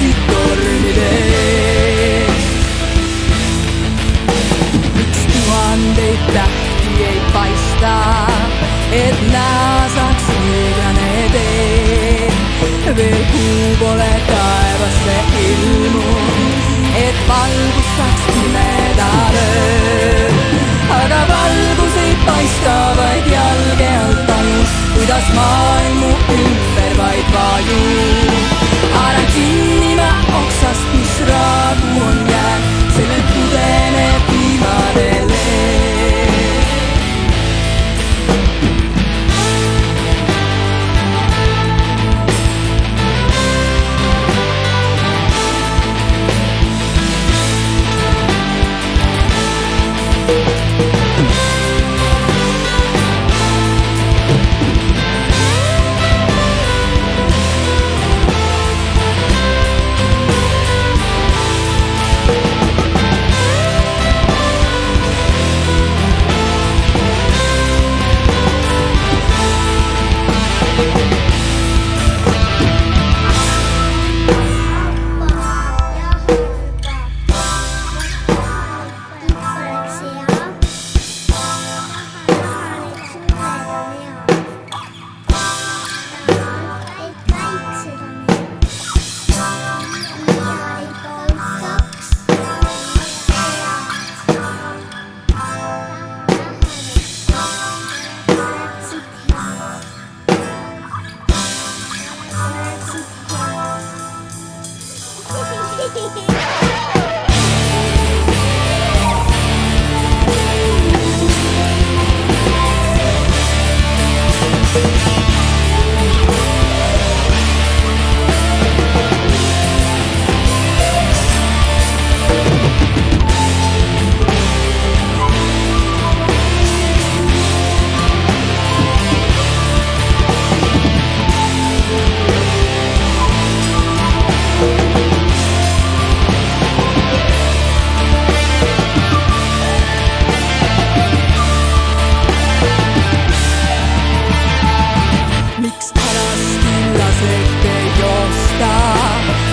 läksid tormides. Miks tuhandeid tähti ei paista, et näha saaks õiglane tee? Veel kuu pole taevasse ilmunud, et valgus saaks pimedale. Aga valgus ei paista, vaid jalge alt tajus, kuidas maailmu ümber vaid vajub. Haaran kinni ma oksast, mis raadu on jäänud, sellel pudeneb viimane leeb.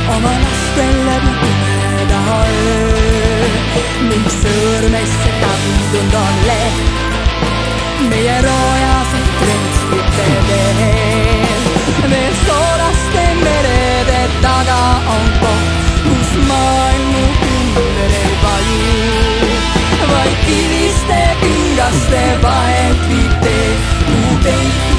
Oma lastel läbi pimeda öö, miks sõõrmesse tabunud on leht meie roojased krentslite veel. Veel soolaste merede taga on koht, kus maailmu ümber ei vaju, vaid kiviste kingaste vahelt viib tee, kuhu peitu